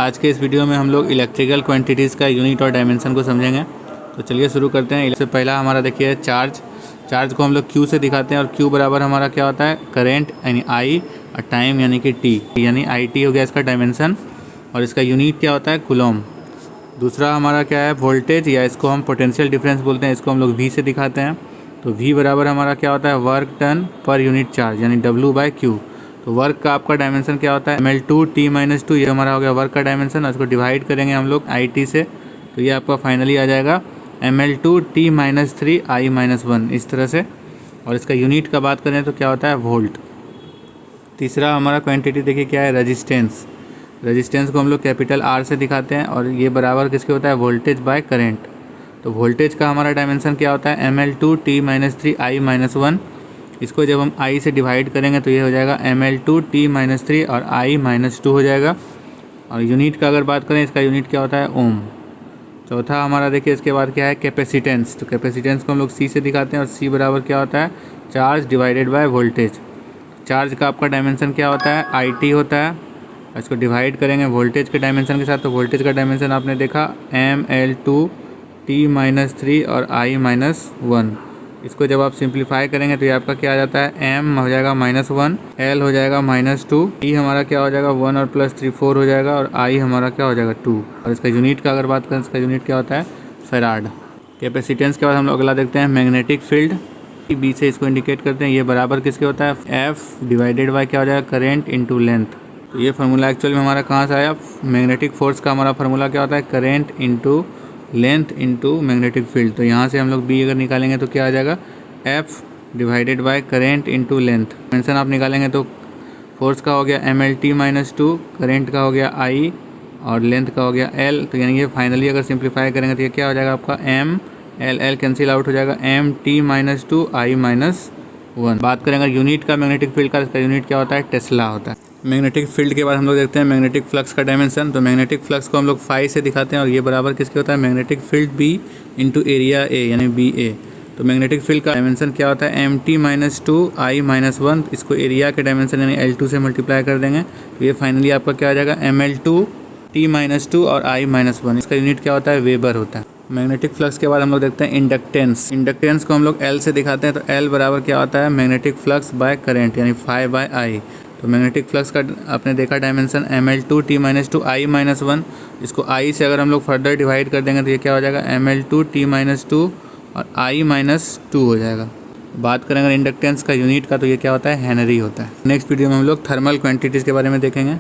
आज के इस वीडियो में हम लोग इलेक्ट्रिकल क्वांटिटीज़ का यूनिट और डायमेंशन को समझेंगे। तो चलिए शुरू करते हैं। इससे पहला हमारा देखिए चार्ज को हम लोग Q से दिखाते हैं और Q बराबर हमारा क्या होता है, करंट यानी I और टाइम यानी कि T, यानी IT हो गया इसका डायमेंशन और इसका यूनिट क्या होता है, कूलम। दूसरा हमारा क्या है, वोल्टेज, या इसको हम पोटेंशियल डिफरेंस बोलते हैं, इसको हम लोग V से दिखाते हैं। तो V बराबर हमारा क्या होता है, work done per unit charge यानी W/Q। तो वर्क का आपका डायमेंशन क्या होता है, ml2T-2, ये हमारा हो गया वर्क का डायमेंशन। और इसको डिवाइड करेंगे हम लोग IT से, तो ये आपका फाइनली आ जाएगा ml2T-3I-1, इस तरह से। और इसका यूनिट का बात करें तो क्या होता है, वोल्ट। तीसरा हमारा क्वांटिटी देखिए क्या है, रेजिस्टेंस को हम लोग कैपिटल R से दिखाते हैं और ये बराबर किसके होता है, वोल्टेज बाय करंट। तो वोल्टेज का हमारा डायमेंशन क्या होता है, ml2T-3I-1। इसको जब हम I से डिवाइड करेंगे तो ये हो जाएगा ml2T-3 और I-2 हो जाएगा। और यूनिट का अगर बात करें, इसका यूनिट क्या होता है, ओम। चौथा हमारा देखिए इसके बाद क्या है, कैपेसिटेंस। तो कैपेसिटेंस को हम लोग C से दिखाते हैं और C बराबर क्या होता है, charge divided by voltage. Charge का आपका डायमेंशन क्या होता है, IT होता है। इसको डिवाइड करेंगे वोल्टेज के डायमेंशन के साथ, तो वोल्टेज का डायमेंशन आपने देखा ml2T-3 और I-1। इसको जब आप सिंप्लीफाई करेंगे तो ये आपका क्या आ जाता है, m हो जाएगा -1, l हो जाएगा -2, e हमारा क्या हो जाएगा 1 और +3 4 हो जाएगा, और I हमारा क्या हो जाएगा 2। और इसका यूनिट का अगर बात करें, इसका यूनिट क्या होता है, फैराड। कैपेसिटेंस के बाद हम लोग अगला देखते हैं, मैग्नेटिक फील्ड। B से इसको इंडिकेट करते हैं, ये बराबर किसके होता है, F डिवाइडेड बाय क्या हो जाएगा, करेंट इंटू लेंथ। तो ये फार्मूला एक्चुअल में हमारा कहाँ से आया, मैग्नेटिक फोर्स का हमारा फार्मूला क्या होता है, current into length into magnetic field. तो यहाँ से हम लोग B अगर निकालेंगे तो क्या आ जाएगा, F divided by current into length. Dimension आप निकालेंगे तो फोर्स का हो गया mlt-2, करेंट का हो गया I और लेंथ का हो गया L। तो यानी ये फाइनली अगर सिंप्लीफाई करेंगे तो ये क्या हो जाएगा आपका, M L कैंसिल आउट हो जाएगा, mt-2 I-1। बात करें अगर यूनिट का मैग्नेटिक फील्ड का, इसका यूनिट क्या होता है, टेस्ला होता है। मैग्नेटिक फील्ड के बाद हम लोग देखते हैं मैग्नेटिक फ्लक्स का डायमेंशन। तो मैग्नेटिक फ्लक्स को हम लोग फाई से दिखाते हैं और ये बराबर किसके होता है, magnetic field B into area A यानी BA। तो मैग्नेटिक फील्ड का डायमेंशन क्या होता है, mt-2 I-1। इसको एरिया के डायमेंशन यानी L2 से मल्टीप्लाई कर देंगे तो ये फाइनली आपका क्या आ जाएगा, ml2T-2 और I-1। इसका यूनिट क्या होता है, वेबर होता है। मैग्नेटिक फ्लक्स के बाद हम लोग देखते हैं इंडक्टेंस को हम लोग L से दिखाते हैं। तो L बराबर क्या होता है, मैग्नेटिक फ्लक्स बाय करंट यानी phi/I। तो मैग्नेटिक फ्लक्स का आपने देखा डायमेंशन ml2T-2 I-1। इसको I से अगर हम लोग फर्दर डिवाइड कर देंगे तो ये क्या हो जाएगा, ml2T-2 और I-2 हो जाएगा। बात करें अगर इंडक्टेंस का यूनिट का तो ये क्या होता है, हेनरी होता है। नेक्स्ट वीडियो में हम लोग थर्मल क्वांटिटीज़ के बारे में देखेंगे।